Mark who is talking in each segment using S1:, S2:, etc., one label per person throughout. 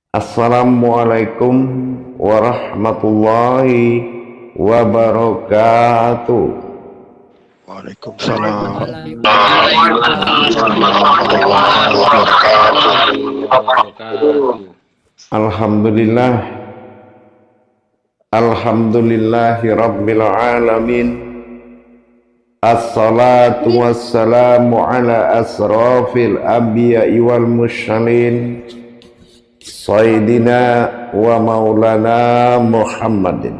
S1: Assalamualaikum warahmatullahi wabarakatuh.
S2: Waalaikumsalam.
S1: Alhamdulillah, alhamdulillahi rabbil alamin. Assalatu wassalamu ala asrafil anbiya'i wal mursalin Sayyidina wa maulana Muhammadin.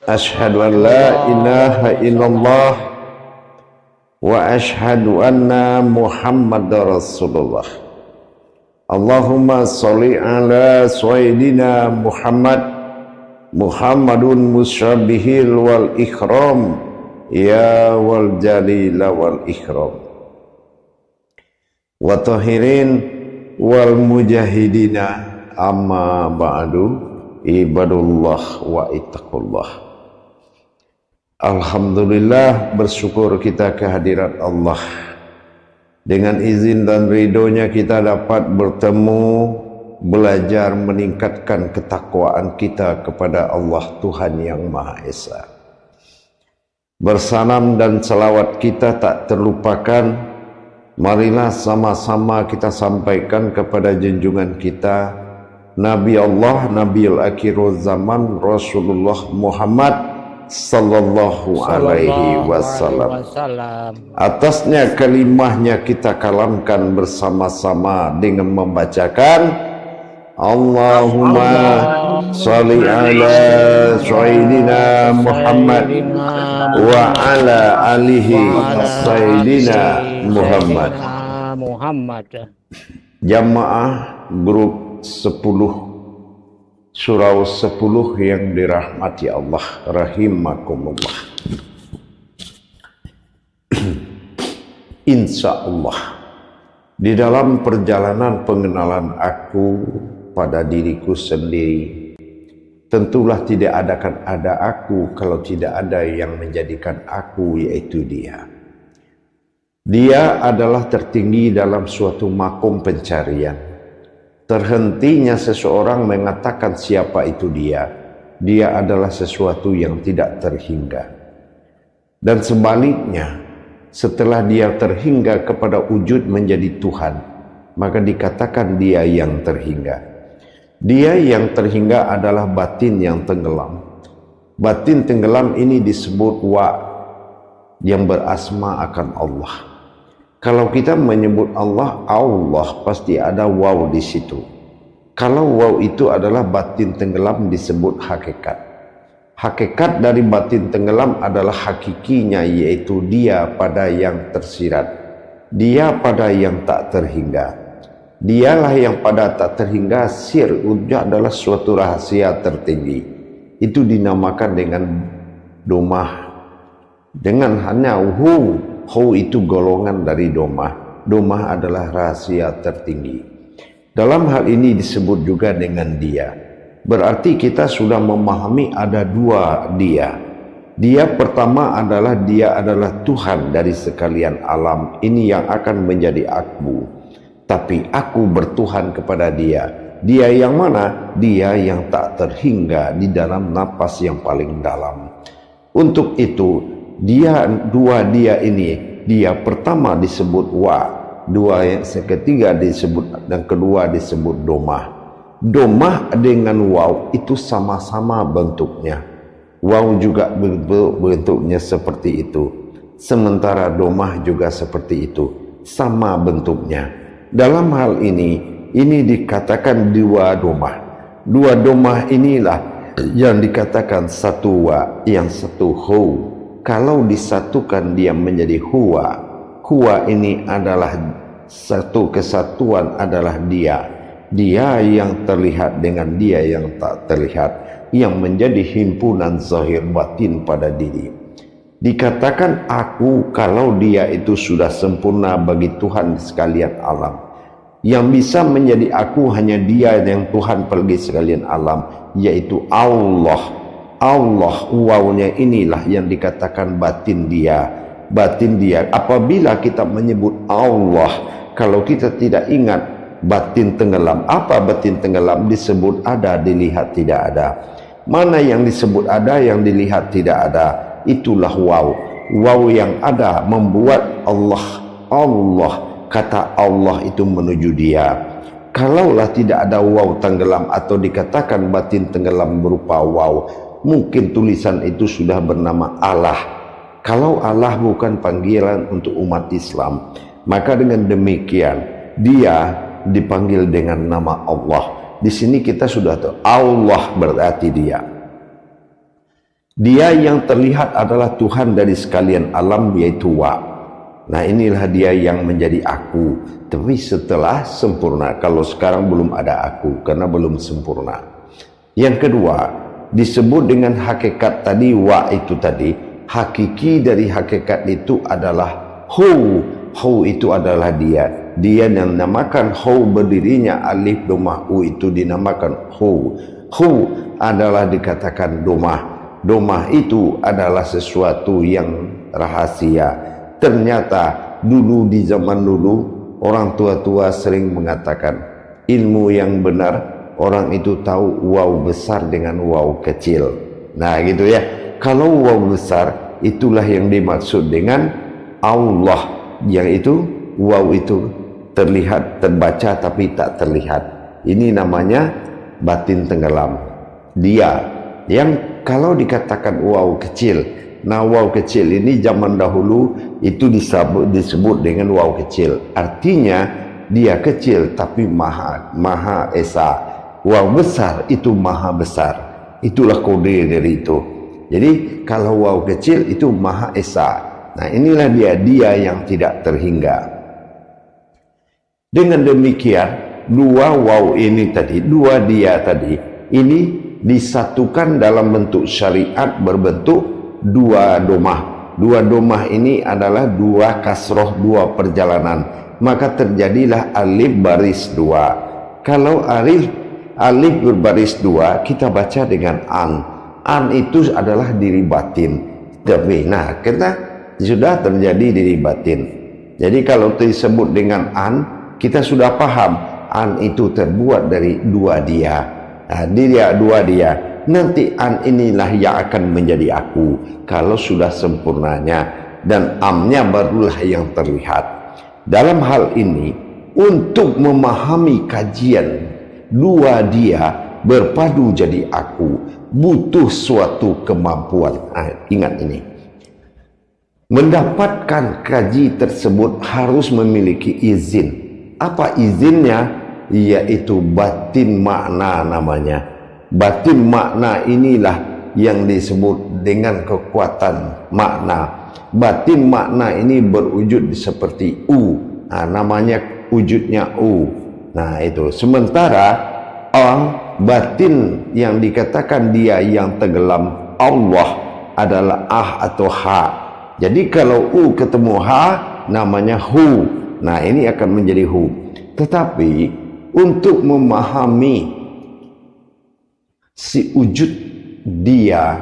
S1: Ashhadu an la ilaha illallah wa ashhadu anna Muhammadar Rasulullah. Allahumma sholli ala Sayyidina Muhammadun musyabihil wal ikram ya wal jalila wal ikram wa tahirin wal mujahidina amma ba'du ibadullah wa ittaqullah. Alhamdulillah, bersyukur kita kehadirat Allah. Dengan izin dan ridhonya kita dapat bertemu, belajar meningkatkan ketakwaan kita kepada Allah Tuhan yang Maha Esa. Bersalam dan salawat kita tak terlupakan. Marilah sama-sama kita sampaikan kepada junjungan kita, Nabi Allah, Nabiul Akhirul Zaman, Rasulullah Muhammad sallallahu alaihi wasallam. Atasnya kalimahnya kita kalamkan bersama-sama dengan membacakan Allahumma sholli ala Sayyidina Muhammad wa ala alihi Sayyidina Muhammad. Jamaah grup 10 surau 10 yang dirahmati Allah rahimakumullah. Insya Allah di dalam perjalanan pengenalan aku pada diriku sendiri, tentulah tidak akan ada aku kalau tidak ada yang menjadikan aku, yaitu Dia. Dia adalah tertinggi dalam suatu makom pencarian. Terhentinya seseorang mengatakan siapa itu dia, dia adalah sesuatu yang tidak terhingga. Dan sebaliknya, setelah dia terhingga kepada wujud menjadi Tuhan, maka dikatakan dia yang terhingga. Dia yang terhingga adalah batin yang tenggelam. Batin tenggelam ini disebut wa, yang berasma akan Allah. Kalau kita menyebut Allah, Allah pasti ada waw di situ. Kalau waw itu adalah batin tenggelam disebut hakikat. Hakikat dari batin tenggelam adalah hakikinya, yaitu dia pada yang tersirat. Dia pada yang tak terhingga. Dialah yang pada tak terhingga. Sir adalah suatu rahasia tertinggi. Itu dinamakan dengan domah. Dengan hanya Hu itu golongan dari domah. Domah adalah rahasia tertinggi. Dalam hal ini disebut juga dengan dia. Berarti kita sudah memahami ada dua dia. Dia pertama adalah dia adalah Tuhan dari sekalian alam. Ini yang akan menjadi aku. Tapi aku bertuhan kepada dia. Dia yang mana? Dia yang tak terhingga di dalam napas yang paling dalam. Untuk itu dua dia ini, dia pertama disebut wa, dua yang ketiga disebut, dan kedua disebut domah. Domah dengan waw itu sama-sama bentuknya. Waw juga bentuknya seperti itu, sementara domah juga seperti itu, sama bentuknya. Dalam hal ini dikatakan dua domah. Dua domah inilah yang dikatakan satu wa, yang satu hu. Kalau disatukan dia menjadi huwa. Huwa ini adalah satu kesatuan, adalah dia. Dia yang terlihat dengan dia yang tak terlihat, yang menjadi himpunan zahir batin pada diri. Dikatakan aku kalau dia itu sudah sempurna bagi Tuhan sekalian alam. Yang bisa menjadi aku hanya dia yang Tuhan bagi sekalian alam, yaitu Allah. Allah, wawnya inilah yang dikatakan batin dia. Batin dia. Apabila kita menyebut Allah, kalau kita tidak ingat batin tenggelam. Apa batin tenggelam? Disebut ada, dilihat tidak ada. Mana yang disebut ada, yang dilihat tidak ada? Itulah waw. Waw yang ada membuat Allah, kata Allah itu menuju dia. Kalaulah tidak ada waw tenggelam atau dikatakan batin tenggelam berupa waw, mungkin tulisan itu sudah bernama Allah. Kalau Allah bukan panggilan untuk umat Islam, maka dengan demikian dia dipanggil dengan nama Allah. Di sini kita sudah tahu Allah berarti dia. Dia yang terlihat adalah Tuhan dari sekalian alam, yaitu wa. Nah, inilah dia yang menjadi aku, tapi setelah sempurna. Kalau sekarang belum ada aku karena belum sempurna. Yang kedua, disebut dengan hakikat tadi, wa itu tadi. Hakiki dari hakikat itu adalah hu. Hu itu adalah dia. Dia yang dinamakan hu, berdirinya alif domah u itu dinamakan hu. Hu adalah dikatakan domah. Domah itu adalah sesuatu yang rahasia. Ternyata dulu, di zaman dulu, orang tua-tua sering mengatakan ilmu yang benar, orang itu tahu waw besar dengan waw kecil. Nah gitu ya. Kalau waw besar, itulah yang dimaksud dengan Allah, yang itu waw itu terlihat, terbaca tapi tak terlihat. Ini namanya batin tenggelam. Dia yang kalau dikatakan waw kecil, nah waw kecil ini zaman dahulu itu disebut dengan waw kecil. Artinya dia kecil tapi maha esa. Waw besar itu maha besar. Itulah kode dari itu. Jadi kalau waw kecil itu maha esa. Nah inilah dia yang tidak terhingga. Dengan demikian dua waw ini tadi, dua dia tadi, ini disatukan dalam bentuk syariat berbentuk dua domah. Dua domah ini adalah dua kasroh, dua perjalanan. Maka terjadilah alif baris dua. Kalau alif berbaris dua, kita baca dengan an. An itu adalah diri batin. Tapi nah kita sudah terjadi diri batin. Jadi kalau disebut dengan an, kita sudah paham an itu terbuat dari dua dia. Nah, dua dia. Nanti an inilah yang akan menjadi aku kalau sudah sempurnanya, dan amnya barulah yang terlihat. Dalam hal ini, untuk memahami kajian dua dia berpadu jadi aku, butuh suatu kemampuan. Ingat ini, mendapatkan kaji tersebut harus memiliki izin. Apa izinnya? Yaitu batin makna namanya. Batin makna inilah yang disebut dengan kekuatan makna. Batin makna ini berwujud seperti u. Nah, namanya wujudnya u. Nah itu. Sementara batin yang dikatakan dia yang tenggelam Allah adalah atau ha. Jadi kalau u ketemu ha, namanya hu. Nah ini akan menjadi hu. Tetapi untuk memahami si wujud dia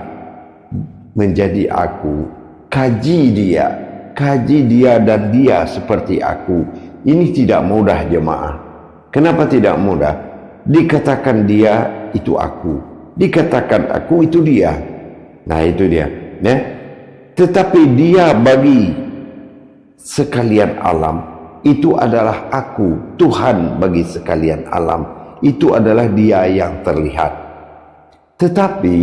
S1: menjadi aku, kaji dia dan dia seperti aku. Ini tidak mudah jemaah. Kenapa tidak mudah? Dikatakan dia itu aku, dikatakan aku itu dia. Nah itu dia ya. Tetapi dia bagi sekalian alam itu adalah aku, Tuhan bagi sekalian alam itu adalah dia yang terlihat. Tetapi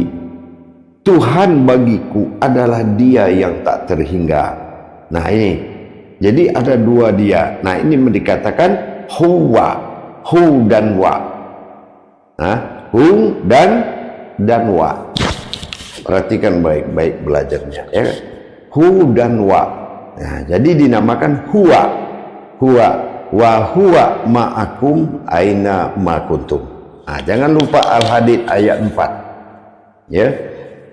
S1: Tuhan bagiku adalah dia yang tak terhingga. Nah ini, jadi ada dua dia. Nah ini dikatakan huwa, hu dan wa. Hu dan wa. Perhatikan baik-baik belajarnya ya. Hu dan wa. Nah, jadi dinamakan huwa. Huwa wa huwa ma'akum aina ma kuntum. Nah, jangan lupa Al-Hadid ayat 4. Ya.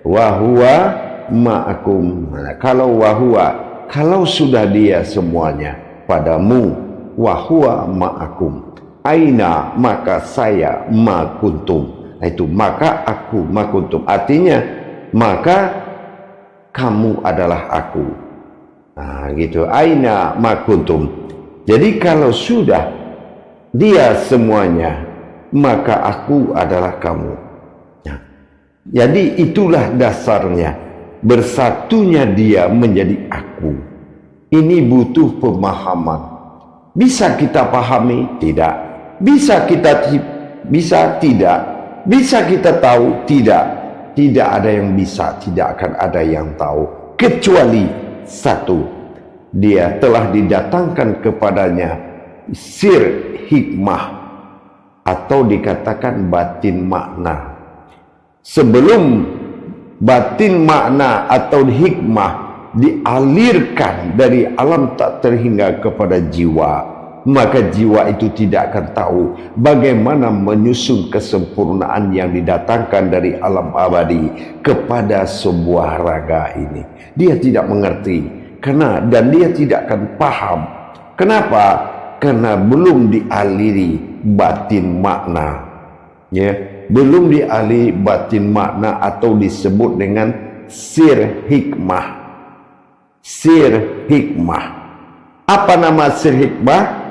S1: Wa huwa ma'akum. Nah, kalau wa huwa, kalau sudah dia semuanya padamu, wa huwa ma'akum. Aina maka saya ma kuntum. Nah, itu maka aku ma kuntum. Artinya maka kamu adalah aku. Nah, gitu. Aina ma kuntum. Jadi kalau sudah dia semuanya, maka aku adalah kamu. Nah, jadi itulah dasarnya, bersatunya dia menjadi aku. Ini butuh pemahaman. Bisa kita pahami? Tidak. Bisa kita tidak. Bisa kita tahu? Tidak. Tidak ada yang bisa, tidak akan ada yang tahu, kecuali satu. Dia telah didatangkan kepadanya sir hikmah, atau dikatakan batin makna. Sebelum batin makna atau hikmah dialirkan dari alam tak terhingga kepada jiwa, maka jiwa itu tidak akan tahu bagaimana menyusun kesempurnaan yang didatangkan dari alam abadi kepada sebuah raga ini. Dia tidak mengerti, dan dia tidak akan paham. Kenapa? Karena belum dialiri batin makna, ya, belum dialiri batin makna, atau disebut dengan sir hikmah. Sir hikmah. Apa nama sir hikmah?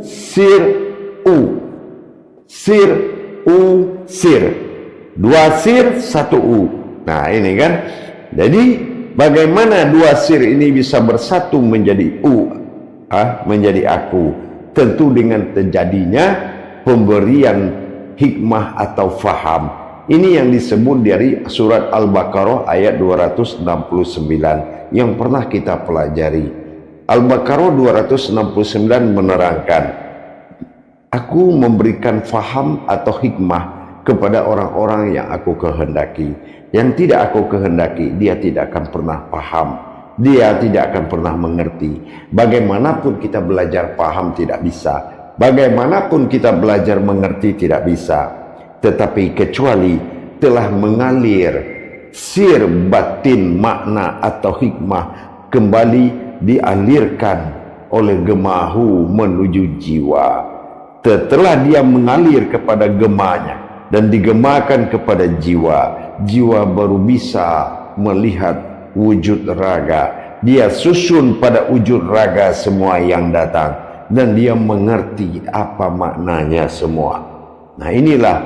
S1: Sir sir. Dua sir, satu Nah, ini kan. Jadi bagaimana dua sir ini bisa bersatu menjadi menjadi aku? Tentu dengan terjadinya pemberian hikmah atau faham. Ini yang disebut dari surat Al-Baqarah ayat 269 yang pernah kita pelajari. Al-Baqarah 269 menerangkan, aku memberikan faham atau hikmah kepada orang-orang yang aku kehendaki. Yang tidak aku kehendaki, dia tidak akan pernah paham, dia tidak akan pernah mengerti. Bagaimanapun kita belajar paham tidak bisa, bagaimanapun kita belajar mengerti tidak bisa. Tetapi kecuali telah mengalir sir batin makna atau hikmah kembali dialirkan oleh gemahu menuju jiwa. Setelah dia mengalir kepada gemanya dan digemakan kepada jiwa, jiwa baru bisa melihat wujud raga. Dia susun pada wujud raga semua yang datang, dan dia mengerti apa maknanya semua. Nah, inilah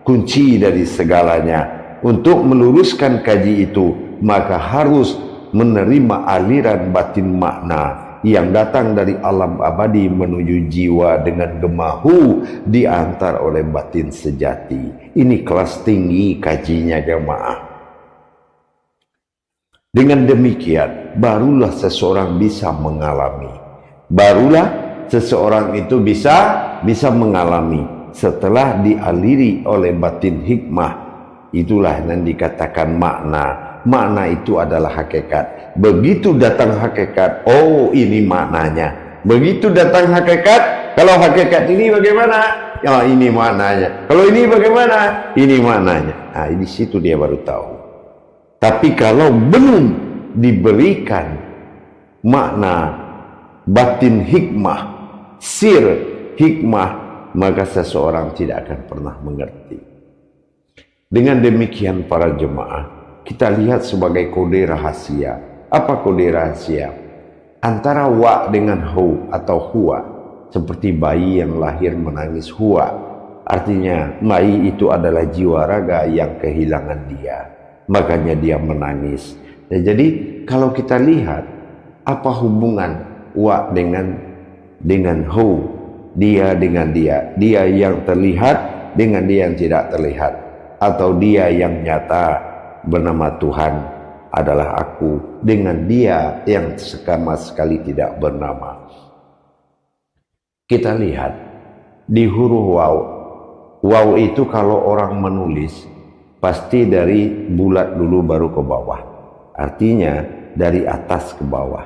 S1: kunci dari segalanya. Untuk meluruskan kaji itu, maka harus menerima aliran batin makna yang datang dari alam abadi menuju jiwa dengan gemahu diantar oleh batin sejati. Ini kelas tinggi kajinya jemaah. Dengan demikian barulah seseorang bisa mengalami, barulah seseorang itu bisa mengalami setelah dialiri oleh batin hikmah. Itulah yang dikatakan makna. Makna itu adalah hakikat. Begitu datang hakikat, oh ini maknanya. Begitu datang hakikat, kalau hakikat ini bagaimana? Ya ini maknanya. Kalau ini bagaimana? Ini maknanya. Nah, di situ dia baru tahu. Tapi kalau belum diberikan makna batin hikmah, sir hikmah, maka seseorang tidak akan pernah mengerti. Dengan demikian para jemaah, kita lihat sebagai kode rahasia. Apa kode rahasia? Antara wa dengan hu atau huwa. Seperti bayi yang lahir menangis huwa. Artinya bayi itu adalah jiwa raga yang kehilangan dia. Makanya dia menangis. Ya, jadi kalau kita lihat apa hubungan wa dengan hu, dia dengan dia yang terlihat dengan dia yang tidak terlihat, atau dia yang nyata bernama Tuhan adalah aku dengan dia yang sama sekali tidak bernama. Kita lihat di huruf waw itu kalau orang menulis pasti dari bulat dulu baru ke bawah, artinya dari atas ke bawah.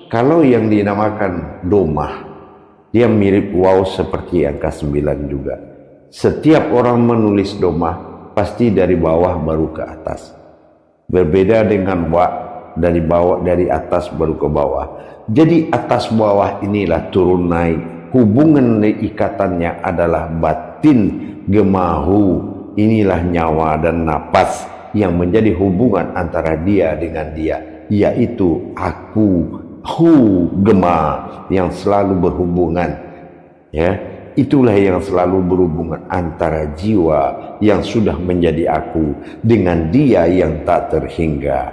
S1: Kalau yang dinamakan domah, dia mirip waw seperti angka 9 juga. Setiap orang menulis domah pasti dari bawah baru ke atas. Berbeda dengan wa, dari atas baru ke bawah. Jadi atas bawah inilah turun naik. Hubungan ikatannya adalah batin gemahu. Inilah nyawa dan napas yang menjadi hubungan antara dia dengan dia, yaitu aku hu, gema yang selalu berhubungan, ya, itulah yang selalu berhubungan antara jiwa yang sudah menjadi aku dengan dia yang tak terhingga.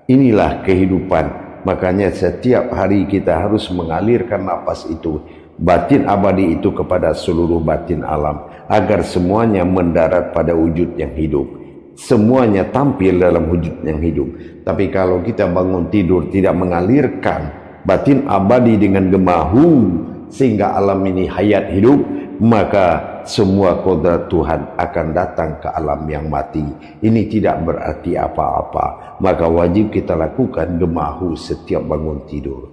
S1: Inilah kehidupan. Makanya setiap hari kita harus mengalirkan nafas itu, batin abadi itu, kepada seluruh batin alam, agar semuanya mendarat pada wujud yang hidup, semuanya tampil dalam wujud yang hidup. Tapi kalau kita bangun tidur tidak mengalirkan batin abadi dengan gemahu sehingga alam ini hayat hidup, maka semua kodrat Tuhan akan datang ke alam yang mati. Ini tidak berarti apa-apa. Maka wajib kita lakukan gemahu setiap bangun tidur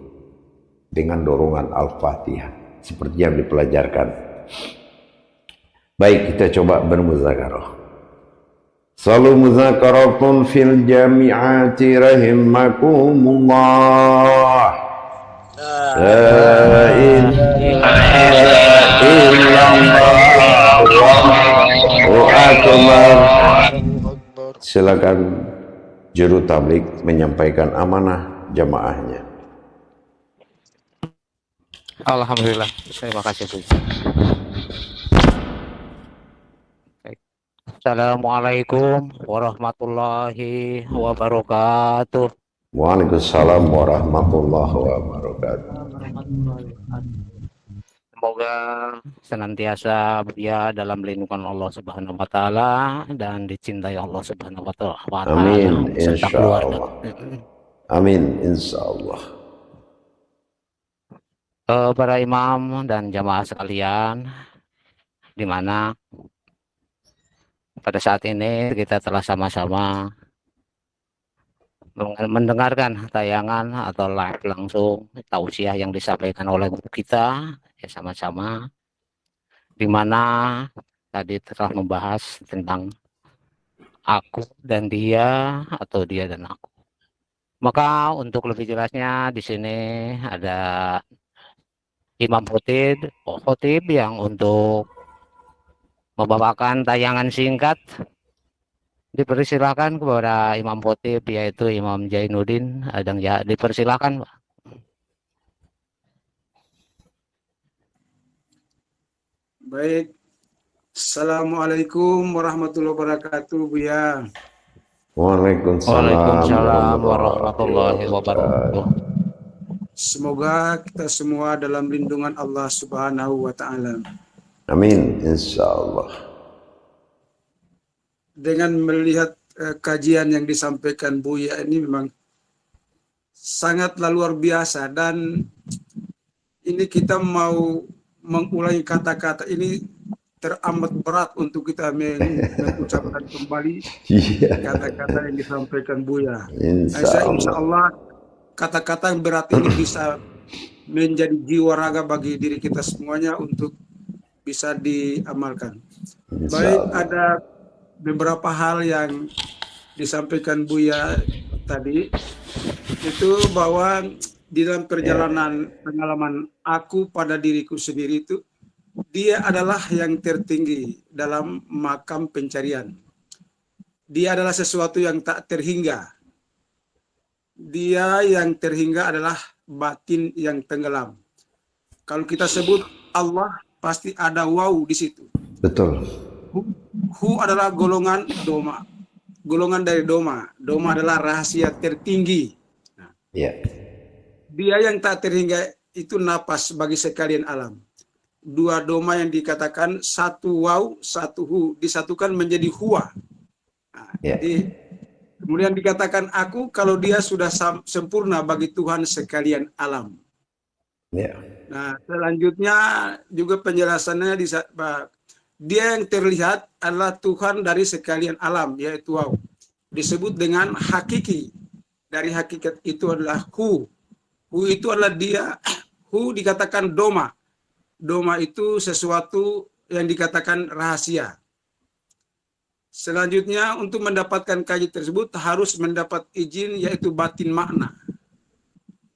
S1: dengan dorongan Al-Fatihah seperti yang dipelajarkan. Baik, kita coba bermuzakarah. Salu muzakaratun fil jami'ati rahimakumullah. La ilaha illallah wallahu akbar. Silakan juru tablik menyampaikan amanah jamaahnya.
S2: Alhamdulillah, terima kasih. Assalamualaikum warahmatullahi wabarakatuh.
S1: Waalaikumsalam warahmatullahi wabarakatuh.
S2: Semoga senantiasa berada dalam lindungan Allah Subhanahu wa taala dan dicintai Allah Subhanahu wa taala.
S1: Amin insyaallah. Amin insyaallah.
S2: Para imam dan jamaah sekalian, di mana pada saat ini kita telah sama-sama mendengarkan tayangan atau live langsung tausiah yang disampaikan oleh guru kita, ya sama-sama, di mana tadi telah membahas tentang aku dan dia atau dia dan aku. Maka untuk lebih jelasnya di sini ada Imam Khotib yang untuk membawakan tayangan singkat. Dipersilakan kepada Imam Khotib yaitu Imam Jainuddin Adang ya, dipersilakan Pak.
S3: Baik. Assalamualaikum warahmatullahi wabarakatuh, Buya.
S2: Waalaikumsalam warahmatullahi wabarakatuh.
S3: Semoga kita semua dalam lindungan Allah Subhanahu wa taala.
S1: Amin insyaallah.
S3: Dengan melihat kajian yang disampaikan Buya ini memang sangatlah luar biasa, dan ini kita mau mengulangi kata-kata ini teramat berat untuk kita mengucapkan kembali kata-kata yang disampaikan Buya. Insya Allah kata-kata yang berat ini bisa menjadi jiwa raga bagi diri kita semuanya untuk bisa diamalkan. Baik, ada beberapa hal yang disampaikan Buya tadi, itu bahwa di dalam perjalanan pengalaman aku pada diriku sendiri itu, dia adalah yang tertinggi dalam makam pencarian. Dia adalah sesuatu yang tak terhingga. Dia yang terhingga adalah batin yang tenggelam. Kalau kita sebut Allah, pasti ada waw di situ.
S1: Betul.
S3: Hu adalah golongan doma, golongan dari doma. Doma adalah rahasia tertinggi. Nah, dia yang tak terhingga itu napas bagi sekalian alam. Dua doma yang dikatakan satu waw, satu hu, disatukan menjadi huwa. Nah, jadi kemudian dikatakan aku, kalau dia sudah sempurna bagi Tuhan sekalian alam. Nah, selanjutnya juga penjelasannya dia yang terlihat adalah Tuhan dari sekalian alam, yaitu waw. Disebut dengan hakiki. Dari hakikat itu adalah hu. Hu itu adalah dia. Hu dikatakan doma. Doma itu sesuatu yang dikatakan rahasia. Selanjutnya untuk mendapatkan kaji tersebut harus mendapat izin, yaitu batin makna.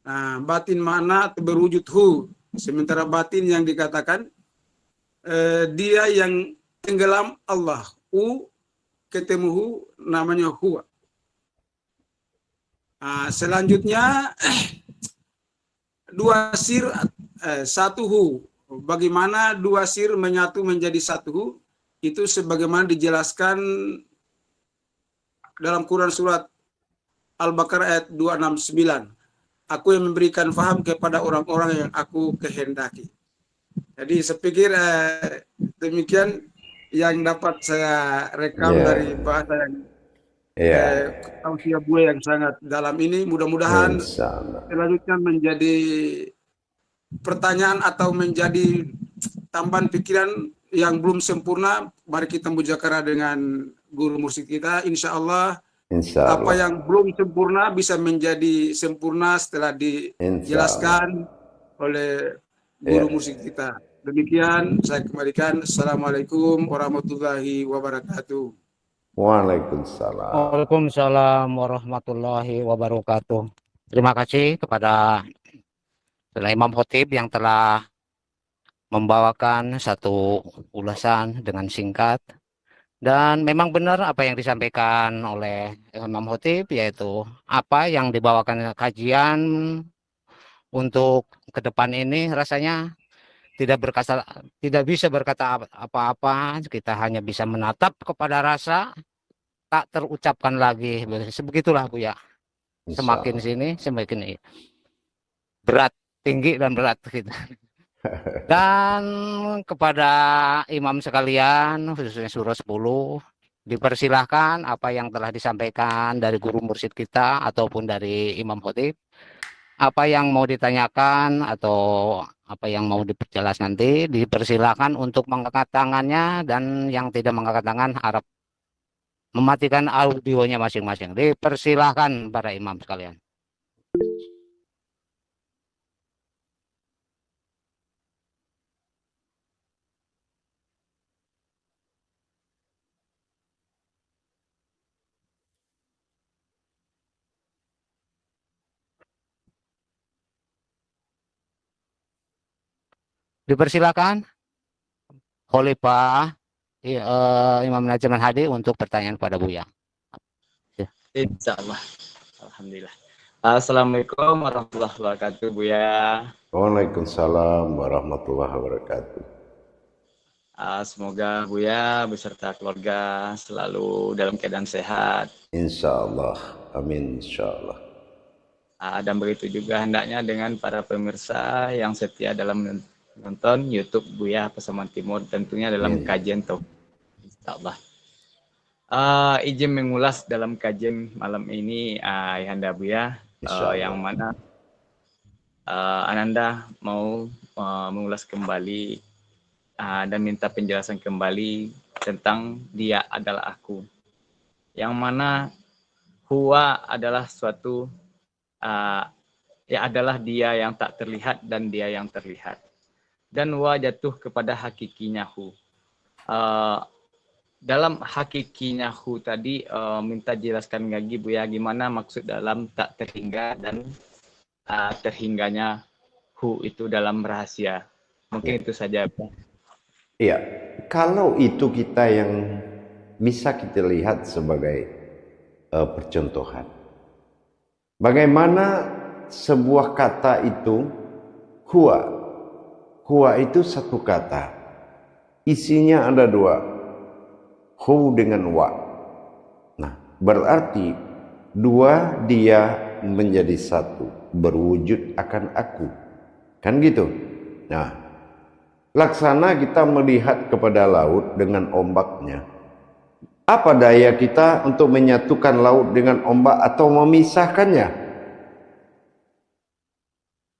S3: Nah, batin makna berwujud hu. Sementara batin yang dikatakan dia yang tenggelam Allah. Ketemu hu namanya huwa. Nah, selanjutnya dua sir satu hu. Bagaimana dua sir menyatu menjadi satu hu, itu sebagaimana dijelaskan dalam Quran surat Al-Baqarah ayat 269. Aku yang memberikan faham kepada orang-orang yang aku kehendaki. Jadi saya pikir demikian yang dapat saya rekam dari bahasa yang tausiah Buya yang sangat dalam ini. Mudah-mudahan selanjutnya menjadi pertanyaan atau menjadi tambahan pikiran yang belum sempurna. Mari kita mujakarah dengan guru mursyid kita. Insya Allah apa yang belum sempurna bisa menjadi sempurna setelah dijelaskan oleh guru mursyid kita. Demikian saya kembalikan. Assalamualaikum warahmatullahi wabarakatuh.
S1: Waalaikumsalam.
S2: Waalaikumsalam warahmatullahi wabarakatuh. Terima kasih kepada Imam Khotib yang telah membawakan satu ulasan dengan singkat. Dan memang benar apa yang disampaikan oleh Imam Khotib, yaitu apa yang dibawakan kajian untuk ke depan ini rasanya tidak bisa berkata apa-apa, kita hanya bisa menatap kepada rasa, tak terucapkan lagi. Sebegitulah Bu ya. Semakin sini semakin berat, tinggi dan berat gitu. Dan kepada imam sekalian, khususnya surah 10, dipersilahkan apa yang telah disampaikan dari guru mursyid kita ataupun dari Imam Khotib, apa yang mau ditanyakan atau apa yang mau diperjelas nanti, dipersilahkan untuk mengangkat tangannya, dan yang tidak mengangkat tangan harap mematikan audionya masing-masing. Dipersilahkan para imam sekalian. Dipersilakan Khalifah Imam Najman Hadi untuk pertanyaan kepada Buya.
S4: Insyaallah. Alhamdulillah. Assalamualaikum warahmatullahi wabarakatuh, Buya.
S1: Waalaikumsalam warahmatullahi wabarakatuh.
S4: Semoga Buya beserta keluarga selalu dalam keadaan sehat.
S1: Insyaallah. Amin insyaallah.
S4: Dan begitu juga hendaknya dengan para pemirsa yang setia dalam nonton YouTube Buya Pasaman Timur, tentunya dalam kajian insyaallah. Izin mengulas dalam kajian malam ini Ayahanda Buya, yang mana Ananda mau mengulas kembali dan minta penjelasan kembali tentang dia adalah aku, yang mana huwa adalah suatu adalah dia yang tak terlihat dan dia yang terlihat, dan wa jatuh kepada hakikinya hu. Dalam hakikinya hu tadi minta jelaskan lagi Buya, gimana maksud dalam tak terhingga dan terhingganya hu itu dalam rahasia. Mungkin itu saja.
S1: Iya, kalau itu kita yang bisa kita lihat sebagai percontohan. Bagaimana sebuah kata itu huwa. Huwa itu satu kata. Isinya ada dua. Hu dengan wa. Nah, berarti dua dia menjadi satu, berwujud akan aku. Kan gitu. Nah, laksana kita melihat kepada laut dengan ombaknya. Apa daya kita untuk menyatukan laut dengan ombak atau memisahkannya?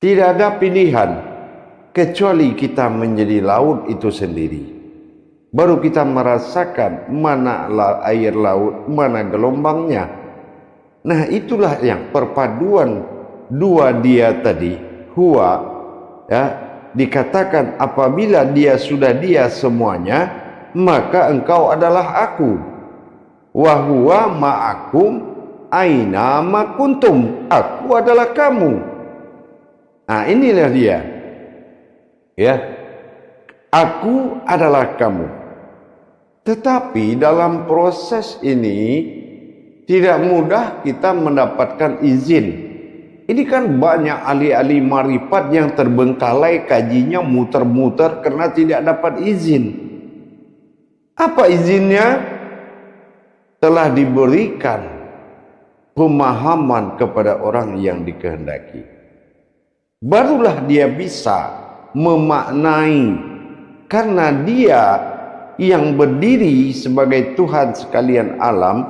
S1: Tidak ada pilihan kecuali kita menjadi laut itu sendiri. Baru kita merasakan mana air laut, mana gelombangnya. Nah, itulah yang perpaduan dua dia tadi, huwa, ya, dikatakan apabila dia sudah dia semuanya, maka engkau adalah aku. Wa huwa ma'akum aina ma kuntum. Aku adalah kamu. Nah, inilah dia. Ya. Aku adalah kamu. Tetapi dalam proses ini tidak mudah kita mendapatkan izin. Ini kan banyak ahli-ahli marifat yang terbengkalai kajinya muter-muter karena tidak dapat izin. Apa izinnya? Telah diberikan pemahaman kepada orang yang dikehendaki. Barulah dia bisa memaknai, karena dia yang berdiri sebagai Tuhan sekalian alam,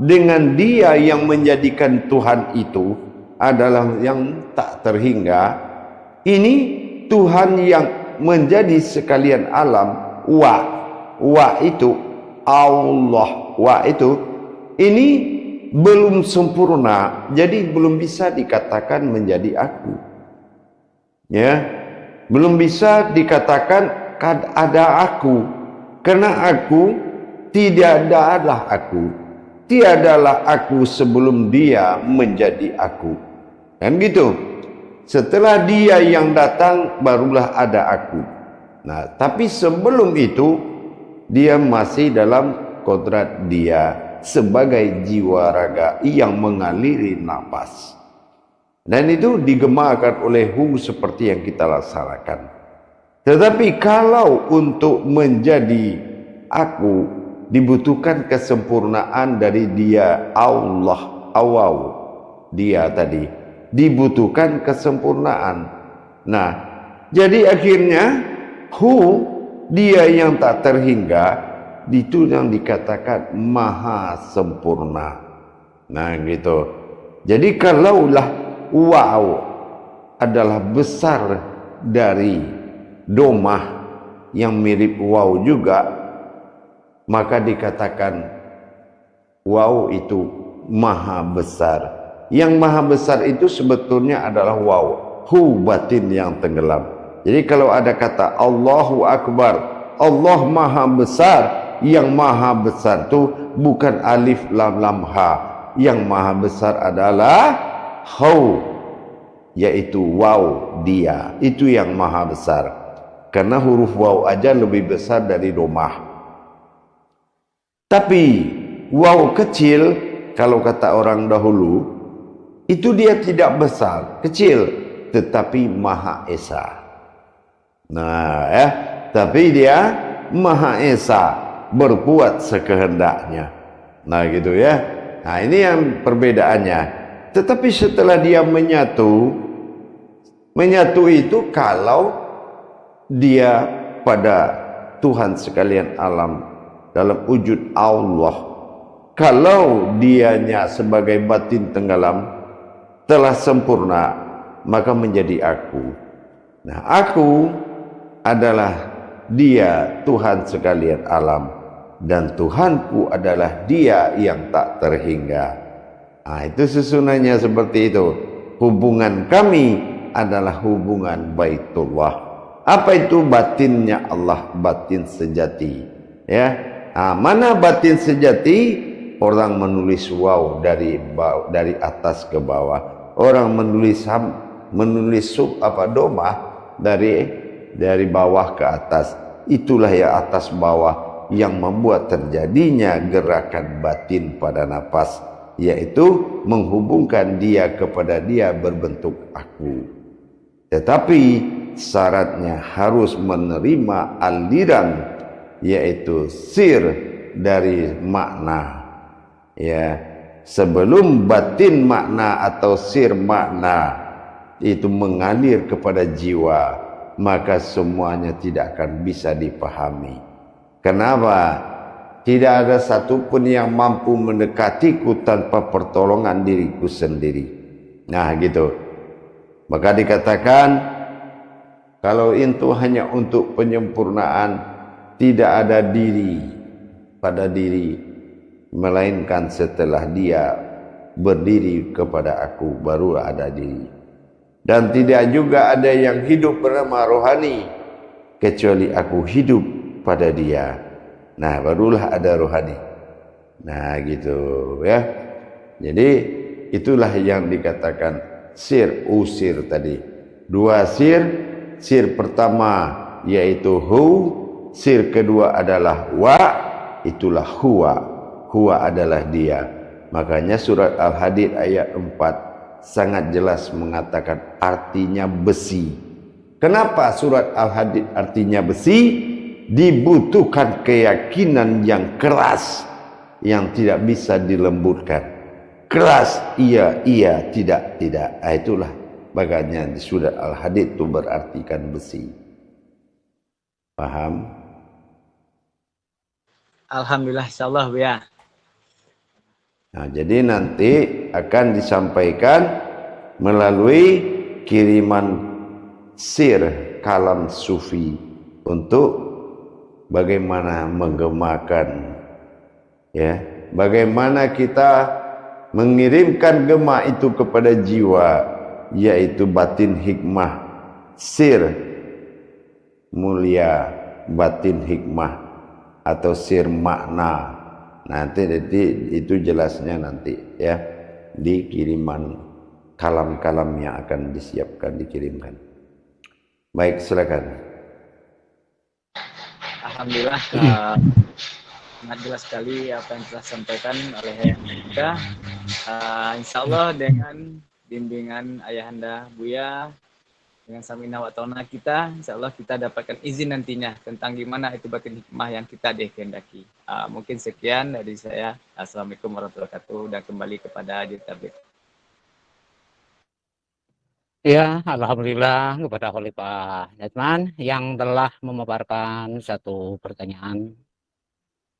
S1: dengan dia yang menjadikan Tuhan itu adalah yang tak terhingga. Ini Tuhan yang menjadi sekalian alam. Wa itu Allah. Wa itu ini belum sempurna, jadi belum bisa dikatakan menjadi aku. Ya, belum bisa dikatakan ada aku, karena aku tidak adalah aku. Tiadalah aku sebelum dia menjadi aku. Kan gitu. Setelah dia yang datang barulah ada aku. Nah, tapi sebelum itu dia masih dalam kodrat dia sebagai jiwa raga yang mengaliri nafas. Dan itu digemakan oleh Hu seperti yang kita laksanakan. Tetapi kalau untuk menjadi aku dibutuhkan kesempurnaan dari dia Allah, dia tadi dibutuhkan kesempurnaan. Nah, jadi akhirnya Hu, dia yang tak terhingga, itu yang dikatakan maha sempurna. Nah gitu. Jadi kalaulah wow adalah besar dari domah yang mirip wow juga, maka dikatakan wow itu maha besar. Yang maha besar itu sebetulnya adalah wow, Hu batin yang tenggelam. Jadi kalau ada kata Allahu Akbar, Allah maha besar, yang maha besar itu bukan alif lam lam ha. Yang maha besar adalah Hu, yaitu wow dia. Itu yang maha besar. Karena huruf wow aja lebih besar dari domah. Tapi wow kecil, kalau kata orang dahulu, itu dia tidak besar, kecil, tetapi maha esa. Nah, tapi dia maha esa, berbuat sekehendaknya. Nah, gitu ya. Nah, ini yang perbedaannya. Tetapi setelah dia menyatu itu kalau dia pada Tuhan sekalian alam dalam wujud Allah. Kalau dianya sebagai batin tenggelam telah sempurna, maka menjadi aku. Nah, aku adalah dia Tuhan sekalian alam, dan Tuhanku adalah dia yang tak terhingga. Nah, itu susunannya seperti itu. Hubungan kami adalah hubungan Baitullah. Apa itu batinnya Allah? Batin sejati. Ya, nah, mana batin sejati? Orang menulis wow dari atas ke bawah. Orang menulis domah dari bawah ke atas. Itulah yang atas bawah yang membuat terjadinya gerakan batin pada nafas, yaitu menghubungkan dia kepada dia berbentuk aku. Tetapi syaratnya harus menerima aliran, yaitu sir dari makna. Ya, sebelum batin makna atau sir makna itu mengalir kepada jiwa, maka semuanya tidak akan bisa dipahami. Kenapa? Tidak ada satupun yang mampu mendekatiku tanpa pertolongan diriku sendiri. Nah, gitu. Maka dikatakan kalau itu hanya untuk penyempurnaan, tidak ada diri pada diri, melainkan setelah dia berdiri kepada aku baru ada diri. Dan tidak juga ada yang hidup bernama rohani kecuali aku hidup pada dia. Nah, barulah ada rohani. Nah, gitu ya. Jadi itulah yang dikatakan sir usir tadi. Dua sir. Sir pertama yaitu Hu, sir kedua adalah Wa, itulah Huwa. Huwa adalah dia. Makanya surat Al-Hadid ayat 4, sangat jelas mengatakan artinya besi. Kenapa surat Al-Hadid artinya besi? Dibutuhkan keyakinan yang keras yang tidak bisa dilembutkan. Keras, iya, iya, tidak, tidak. Itulah baganya di surat Al-Hadid itu berartikan besi. Paham?
S4: Alhamdulillah, insyaallah ya.
S1: Nah, jadi nanti akan disampaikan melalui kiriman sir kalam sufi untuk bagaimana menggemakan, ya, bagaimana kita mengirimkan gema itu kepada jiwa, yaitu batin hikmah, sir mulia batin hikmah atau sir makna. Nanti itu jelasnya nanti ya di kiriman kalam-kalam yang akan disiapkan dikirimkan. Baik, silakan.
S4: Alhamdulillah sangat jelas sekali apa yang telah disampaikan oleh kita. Insya Allah dengan bimbingan Ayahanda Buya, dengan samina wa ta'na kita, insya Allah kita dapatkan izin nantinya tentang gimana itu batin hikmah yang kita dikehendaki. Mungkin sekian dari saya. Assalamualaikum warahmatullahi wabarakatuh, dan kembali kepada Haji Tablik.
S2: Ya, alhamdulillah kepada Khalifah Netman yang telah memaparkan satu pertanyaan.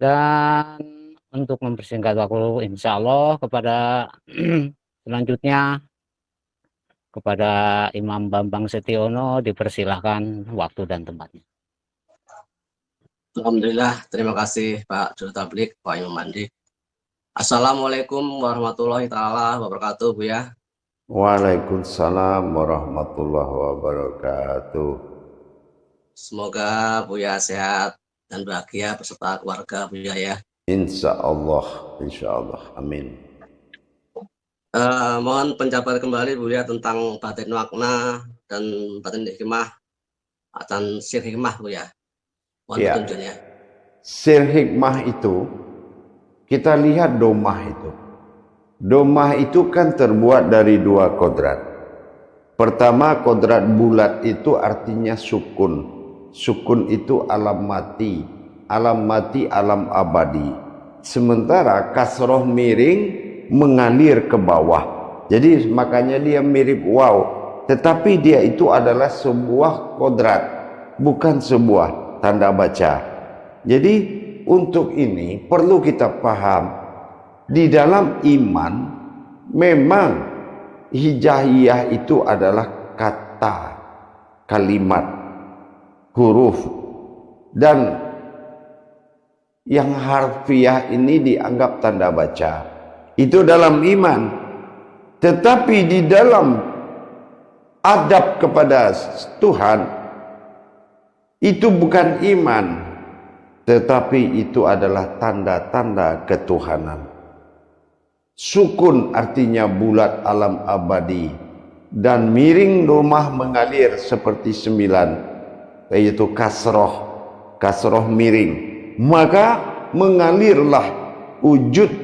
S2: Dan untuk mempersingkat waktu, insya Allah kepada selanjutnya kepada Imam Bambang Setiono dipersilahkan waktu dan tempatnya.
S5: Alhamdulillah, terima kasih Pak Juru Tablik, Pak Imam Mandi. Assalamualaikum warahmatullahi taala wabarakatuh, Bu ya.
S1: Waalaikumsalam warahmatullahi wabarakatuh.
S5: Semoga Buya sehat dan bahagia beserta keluarga Buya ya.
S1: Insya Allah, amin.
S5: Mohon penjabaran kembali Buya tentang batin makna dan batin hikmah dan sir hikmah Buya. Mohon petunjuknya.
S1: Sir hikmah itu kita lihat domah itu. Domah itu kan terbuat dari dua kodrat. Pertama, kodrat bulat itu artinya sukun. Sukun itu alam mati, alam abadi. Sementara kasroh miring mengalir ke bawah. Jadi makanya dia mirip waw, tetapi dia itu adalah sebuah kodrat, bukan sebuah tanda baca. Jadi untuk ini perlu kita paham, di dalam iman memang hijaiyah itu adalah kata, kalimat, huruf, dan yang harfiah ini dianggap tanda baca. Itu dalam iman. Tetapi di dalam adab kepada Tuhan itu bukan iman, tetapi itu adalah tanda-tanda ketuhanan. Sukun artinya bulat alam abadi, dan miring domah mengalir seperti 9, yaitu kasroh miring. Maka mengalirlah wujud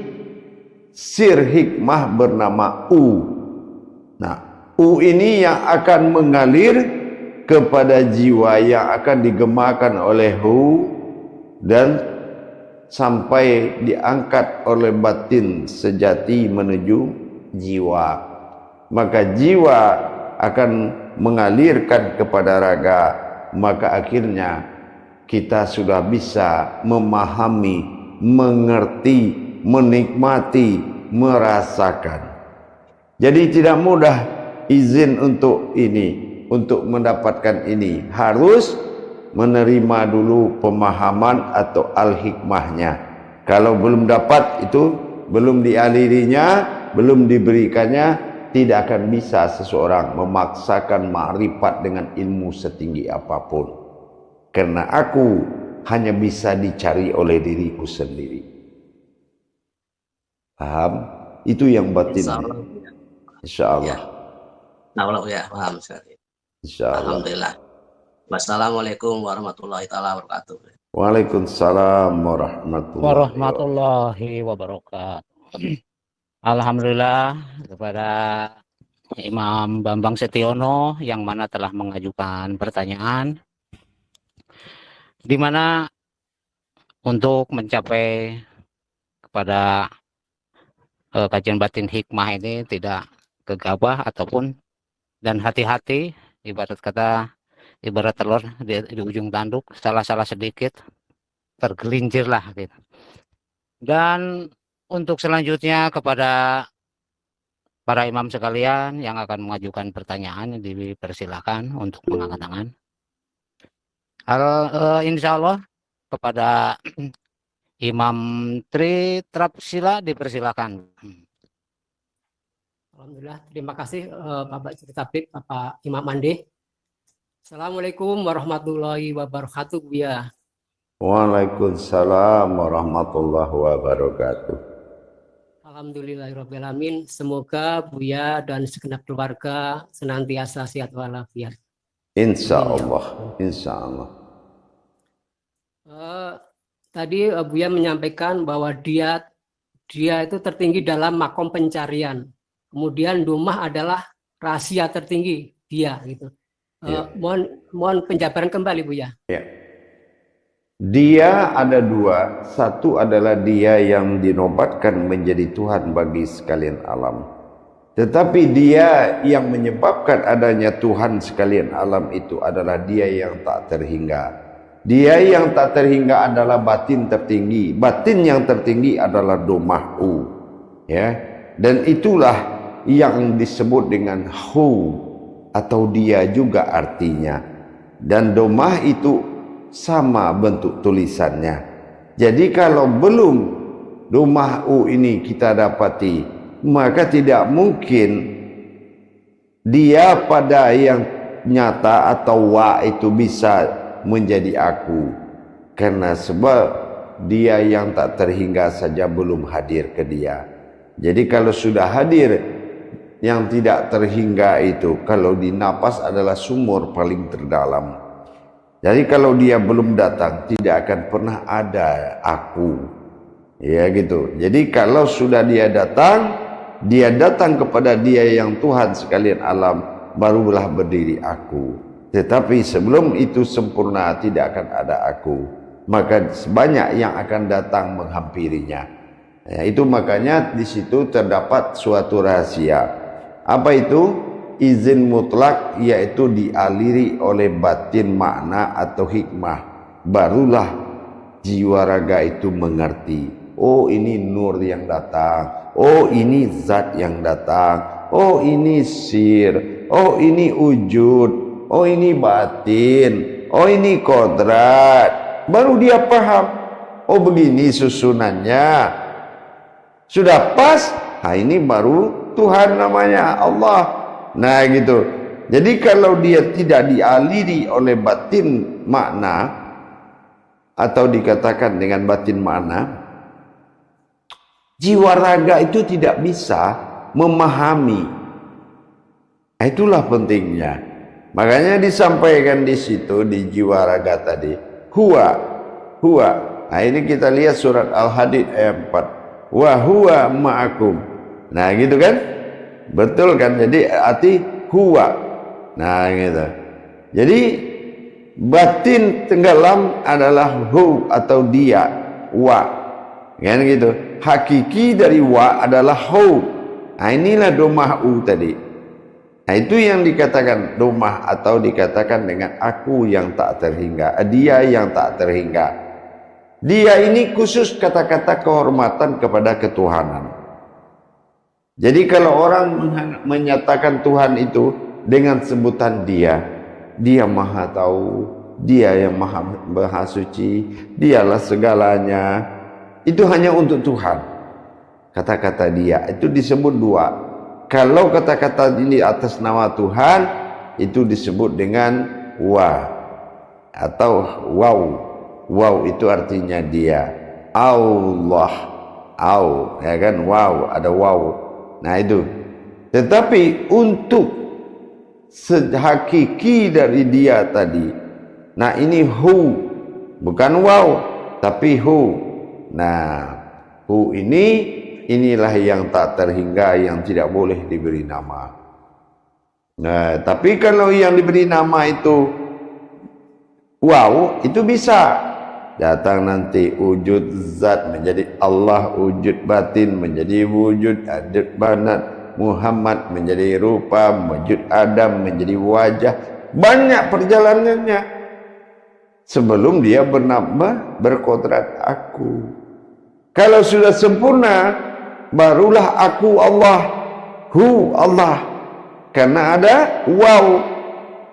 S1: sir hikmah bernama U. Nah, U ini yang akan mengalir kepada jiwa yang akan digemakan oleh Hu dan sampai diangkat oleh batin sejati menuju jiwa. Maka jiwa akan mengalirkan kepada raga, maka akhirnya kita sudah bisa memahami, mengerti, menikmati, merasakan. Jadi tidak mudah izin untuk ini, untuk mendapatkan ini. Harus menerima dulu pemahaman atau al-hikmahnya. Kalau belum dapat itu, belum dialirinya, belum diberikannya, tidak akan bisa seseorang memaksakan ma'rifat dengan ilmu setinggi apapun. Karena aku hanya bisa dicari oleh diriku sendiri. Paham? Itu yang batin. Insya Allah.
S5: Ya, paham sekali.
S1: Insya Allah.
S5: Alhamdulillah. Wassalamualaikum warahmatullahi wabarakatuh.
S1: Waalaikumsalam warahmatullahi
S2: wabarakatuh. Alhamdulillah kepada Imam Bambang Setiono yang mana telah mengajukan pertanyaan, di mana untuk mencapai kepada kajian batin hikmah ini tidak gegabah ataupun dan hati-hati, ibarat telur di ujung tanduk, salah-salah sedikit tergelincir lah gitu. Dan untuk selanjutnya kepada para imam sekalian yang akan mengajukan pertanyaan dipersilakan untuk mengangkat tangan. Insya Allah kepada Imam Tri Trapsila dipersilakan.
S6: Alhamdulillah, terima kasih Bapak Tabib, Bapak Imam Mandi. Assalamualaikum warahmatullahi wabarakatuh, Buya.
S1: Waalaikumsalam warahmatullahi wabarakatuh.
S6: Alhamdulillahirrahmanirrahim. Semoga Buya dan segenap keluarga senantiasa sehat walafiat.
S1: Insya Allah, insya Allah.
S6: Tadi Buya menyampaikan bahwa dia itu tertinggi dalam makom pencarian. Kemudian domah adalah rahasia tertinggi dia gitu. Mohon penjabaran kembali Buya.
S1: Ya. Dia ada dua. Satu adalah dia yang dinobatkan menjadi Tuhan bagi sekalian alam. Tetapi dia yang menyebabkan adanya Tuhan sekalian alam itu adalah dia yang tak terhingga. Dia yang tak terhingga adalah batin tertinggi. Batin yang tertinggi adalah domahu. Ya. Dan itulah yang disebut dengan hu atau dia juga artinya. Dan domah itu sama bentuk tulisannya. Jadi kalau belum domahu ini kita dapati, maka tidak mungkin dia pada yang nyata atau wa itu bisa menjadi aku, karena sebab dia yang tak terhingga saja belum hadir ke dia. Jadi kalau sudah hadir yang tidak terhingga itu, kalau di napas adalah sumur paling terdalam. Jadi kalau dia belum datang, tidak akan pernah ada aku. Ya gitu. Jadi kalau sudah dia datang kepada dia yang Tuhan sekalian alam, barulah berdiri aku. Tetapi sebelum itu sempurna, tidak akan ada aku. Maka banyak yang akan datang menghampirinya. Ya, itu makanya di situ terdapat suatu rahasia. Apa itu? Izin mutlak, yaitu dialiri oleh batin makna atau hikmah. Barulah jiwa raga itu mengerti. Oh ini nur yang datang. Oh ini zat yang datang. Oh ini sir. Oh ini wujud. Oh ini batin. Oh ini kodrat. Baru dia paham. Oh begini susunannya. Sudah pas. Nah ini baru Tuhan namanya Allah. Nah gitu. Jadi kalau dia tidak dialiri oleh batin makna atau dikatakan dengan batin makna, jiwa raga itu tidak bisa memahami. Itulah pentingnya. Makanya disampaikan di situ di jiwa raga tadi, huwa. Nah ini kita lihat surat Al-Hadid ayat 4. Wa huwa ma'akum. Nah gitu kan? Betul kan? Jadi arti huwa. Nah gitu. Jadi batin tenggelam adalah hu atau dia, wa. Kan gitu. Hakiki dari wa adalah hu. Nah inilah domah u tadi. Nah itu yang dikatakan domah atau dikatakan dengan aku yang tak terhingga. Dia yang tak terhingga. Dia ini khusus kata-kata kehormatan kepada ketuhanan. Jadi kalau orang menyatakan Tuhan itu dengan sebutan dia maha tahu, dia yang maha suci, dialah segalanya, itu hanya untuk Tuhan. Kata-kata dia itu disebut dua. Kalau kata-kata ini atas nama Tuhan, itu disebut dengan wa atau wow. Wow itu artinya dia. Allah, ya kan, wow, ada wow. Nah itu. Tetapi untuk hakiki dari dia tadi, nah ini hu, bukan wow, tapi hu. Nah hu inilah yang tak terhingga, yang tidak boleh diberi nama. Nah, tapi kalau yang diberi nama itu wow, itu bisa datang nanti wujud zat menjadi Allah, wujud batin menjadi wujud adad banat, Muhammad menjadi rupa, wujud Adam menjadi wajah. Banyak perjalanannya sebelum dia bernama berkodrat aku. Kalau sudah sempurna, barulah aku Allah, hu Allah. Karena ada wow,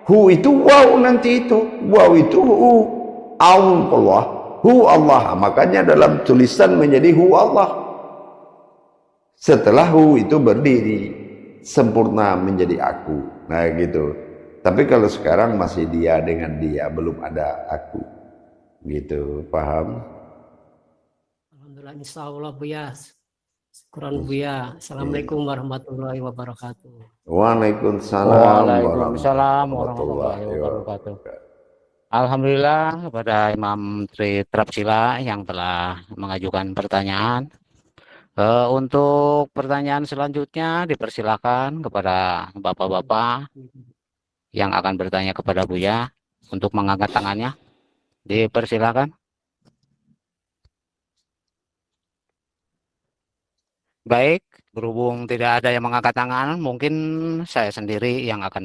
S1: hu itu wow, nanti itu wow itu hu Allah, hu Allah. Makanya dalam tulisan menjadi hu Allah. Setelah hu itu berdiri sempurna menjadi aku. Nah gitu. Tapi kalau sekarang masih dia dengan dia, belum ada aku. Gitu, paham?
S6: Alhamdulillah, insya Allah Buya. Syukuran Buya. Assalamualaikum warahmatullahi wabarakatuh.
S1: Waalaikumsalam
S2: warahmatullahi wabarakatuh. Alhamdulillah kepada Imam Tri Trapsila yang telah mengajukan pertanyaan. Untuk pertanyaan selanjutnya dipersilakan kepada bapak-bapak yang akan bertanya kepada Buya untuk mengangkat tangannya. Dipersilakan. Baik, berhubung tidak ada yang mengangkat tangan, mungkin saya sendiri yang akan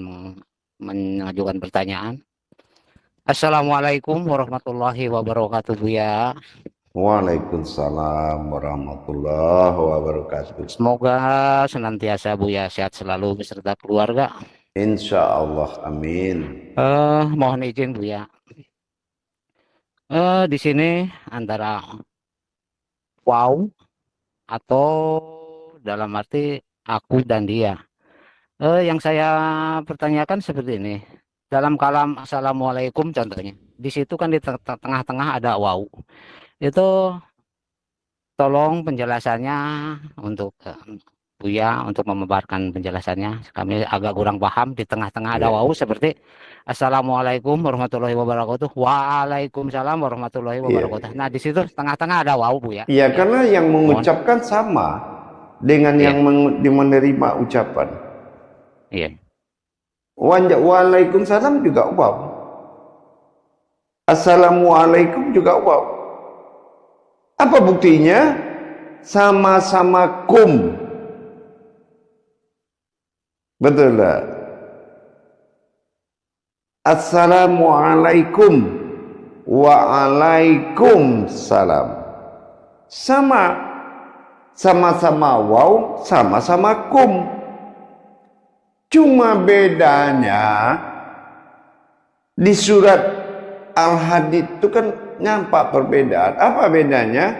S2: mengajukan pertanyaan. Assalamualaikum warahmatullahi wabarakatuh, Buya.
S1: Waalaikumsalam warahmatullahi wabarakatuh.
S2: Semoga senantiasa Buya sehat selalu beserta keluarga.
S1: Insya Allah, amin.
S2: Mohon izin Buya. Di sini antara wow atau dalam arti aku dan dia. Yang saya pertanyakan seperti ini. Dalam kalam Assalamualaikum contohnya. Di situ kan di tengah-tengah ada wow. Itu tolong penjelasannya untuk Buya untuk memaparkan penjelasannya. Kami agak kurang paham. Di tengah-tengah ada wow seperti Assalamualaikum warahmatullahi wabarakatuh. Waalaikumsalam warahmatullahi wabarakatuh. Nah di situ tengah-tengah ada wow Buya.
S1: Iya, karena yang mengucapkan sama dengan yang menerima ucapan.
S2: Iya.
S1: Waalaikumsalam juga wow. Assalamualaikum juga wow. Apa buktinya? Sama-sama kum. Betul tak? Assalamualaikum. Waalaikumsalam. Sama-sama wow, sama-sama kum. Cuma bedanya di surat Al-Hadid itu kan nampak perbedaan. Apa bedanya?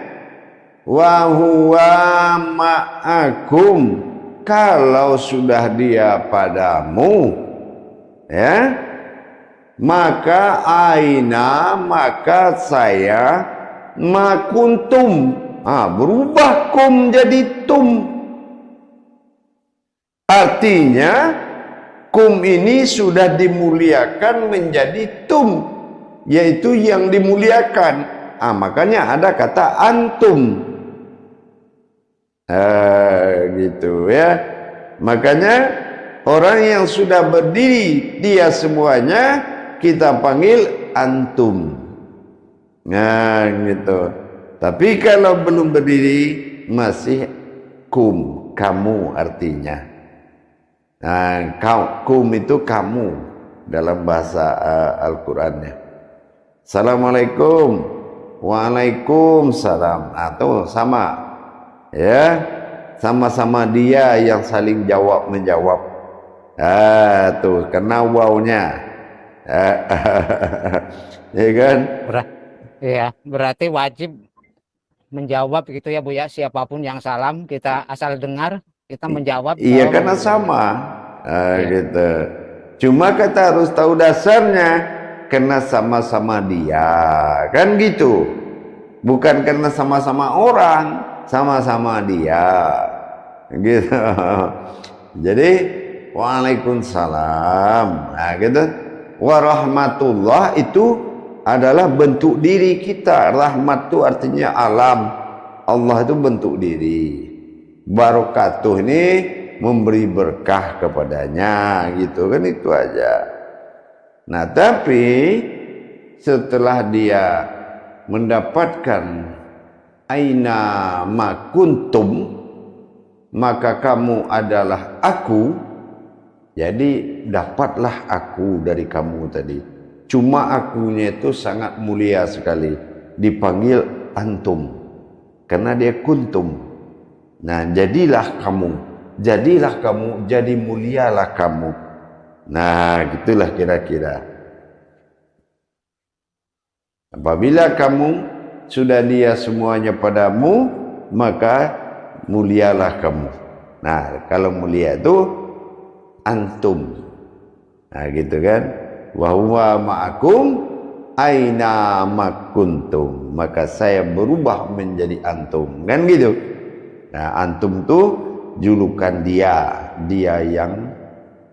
S1: Wa huwa ma'akum. Kalau sudah dia padamu, ya, maka aina, maka saya, makuntum. Berubah kum jadi tum. Artinya kum ini sudah dimuliakan menjadi tum, yaitu yang dimuliakan. Makanya ada kata antum. Gitu ya. Makanya orang yang sudah berdiri dia semuanya kita panggil antum. Nah gitu. Tapi kalau belum berdiri masih kum, kamu artinya. Nah, kum itu kamu dalam bahasa Al-Qur'annya. Assalamualaikum. Waalaikumsalam. Atau sama. Ya, sama-sama dia yang saling jawab menjawab. Tuh kena wawnya. Ya kan?
S2: Berarti wajib menjawab gitu ya Bu ya, siapapun yang salam kita asal dengar kita menjawab.
S1: Iya, karena sama. Gitu. Cuma kita harus tahu dasarnya, karena sama-sama dia, kan gitu. Bukan karena sama-sama orang, sama-sama dia, gitu. Jadi waalaikumsalam, nah gitu. Warahmatullah itu adalah bentuk diri kita. Rahmat itu artinya alam. Allah itu bentuk diri. Barakatuh ini memberi berkah kepadanya, gitu kan, itu aja. Nah, tapi setelah dia mendapatkan aina ma kuntum, maka kamu adalah aku, jadi dapatlah aku dari kamu tadi. Cuma akunya itu sangat mulia sekali, dipanggil antum karena dia kuntum. Nah, jadilah kamu, jadi mulialah kamu. Nah, gitulah kira-kira. Apabila kamu sudah dia semuanya padamu, maka mulialah kamu. Nah, kalau mulia itu antum. Nah, gitu kan? Wa huwa ma'akum aina ma kuntum. Maka saya berubah menjadi antum. Kan gitu. Nah, antum tuh julukan dia yang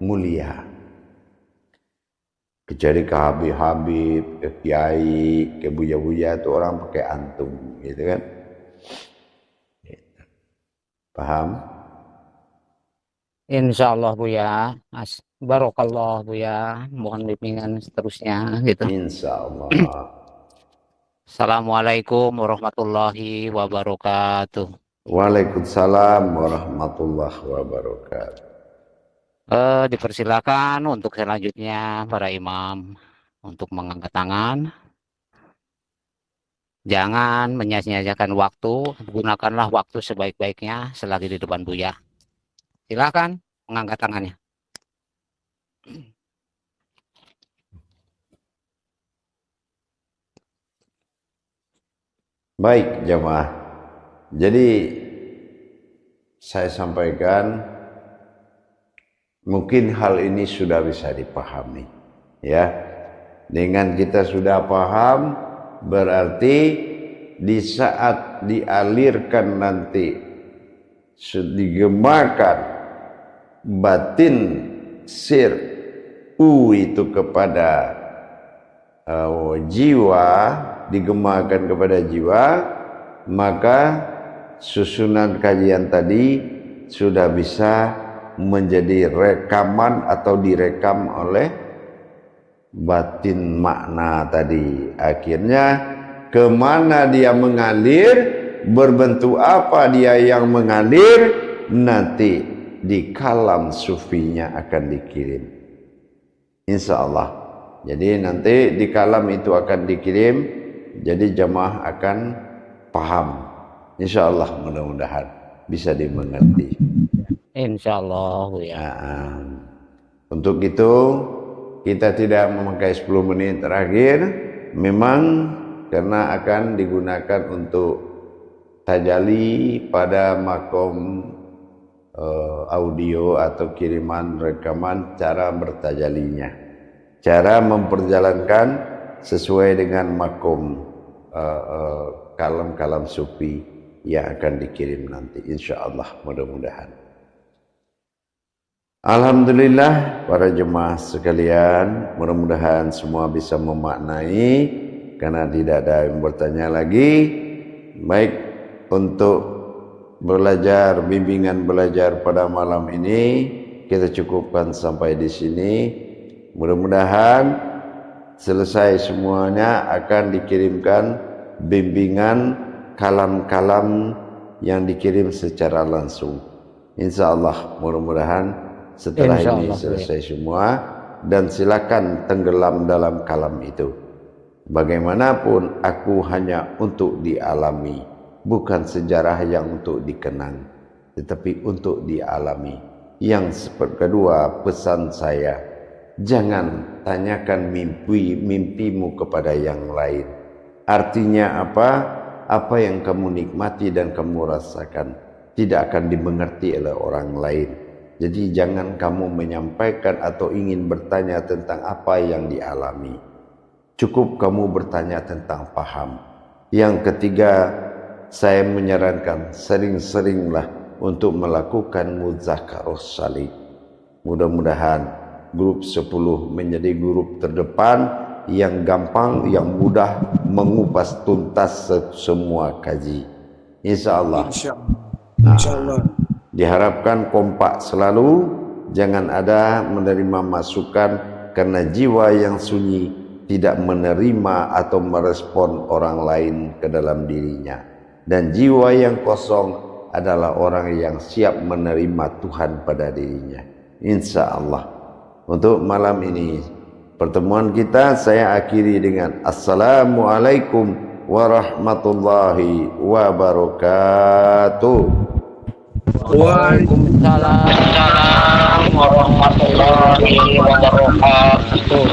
S1: mulia. Kecuali ke Habib-Habib, ke Kiai, ke Buya-Buya itu orang pakai antum, gitu kan? Paham?
S2: Insya Allah Buya, barokallah Buya, mohon bimbingan seterusnya gitu.
S1: Insya Allah.
S2: Assalamualaikum warahmatullahi wabarakatuh.
S1: Waalaikumsalam warahmatullahi wabarakatuh.
S2: Dipersilakan untuk selanjutnya para imam untuk mengangkat tangan. Jangan menyia-nyiakan waktu, gunakanlah waktu sebaik-baiknya selagi di depan Buya. Silakan mengangkat tangannya.
S1: Baik jemaah. Jadi saya sampaikan, mungkin hal ini sudah bisa dipahami, ya. Dengan kita sudah paham, berarti di saat dialirkan nanti, digemakan batin sir itu kepada jiwa, digemakan kepada jiwa, maka susunan kajian tadi sudah bisa menjadi rekaman atau direkam oleh batin makna tadi. Akhirnya kemana dia mengalir, berbentuk apa dia yang mengalir, nanti di kalam sufinya akan dikirim, insya Allah. Jadi nanti di kalam itu akan dikirim, jadi jamaah akan paham, insya Allah, mudah-mudahan bisa dimengerti.
S2: Insya Allah ya.
S1: Nah, untuk itu kita tidak memakai 10 menit terakhir, memang karena akan digunakan untuk tajali pada makom audio atau kiriman rekaman cara bertajalinya, cara memperjalankan sesuai dengan makom kalam-kalam sufi yang akan dikirim nanti, insya Allah, mudah-mudahan. Alhamdulillah para jemaah sekalian, mudah-mudahan semua bisa memaknai, karena tidak ada yang bertanya lagi. Baik, untuk belajar, bimbingan belajar pada malam ini kita cukupkan sampai di sini. Mudah-mudahan selesai semuanya akan dikirimkan bimbingan kalam-kalam yang dikirim secara langsung, insya Allah. Mudah-mudahan setelah ini selesai semua, dan silakan tenggelam dalam kalam itu. Bagaimanapun aku hanya untuk dialami, bukan sejarah yang untuk dikenang, tetapi untuk dialami. Yang kedua, pesan saya, jangan tanyakan mimpimu kepada yang lain. Artinya apa? Apa yang kamu nikmati dan kamu rasakan tidak akan dimengerti oleh orang lain. Jadi jangan kamu menyampaikan atau ingin bertanya tentang apa yang dialami. Cukup kamu bertanya tentang paham. Yang ketiga, saya menyarankan sering-seringlah untuk melakukan muzakarah salih. Mudah-mudahan grup 10 menjadi grup terdepan yang gampang, yang mudah mengupas tuntas semua kaji. Insya Allah.
S3: Insya Allah.
S1: Diharapkan kompak selalu, jangan ada menerima masukan, karena jiwa yang sunyi tidak menerima atau merespon orang lain ke dalam dirinya. Dan jiwa yang kosong adalah orang yang siap menerima Tuhan pada dirinya. Insya Allah. Untuk malam ini, pertemuan kita saya akhiri dengan Assalamualaikum warahmatullahi wabarakatuh.
S2: Waalaikumsalam warahmatullahi wabarakatuh.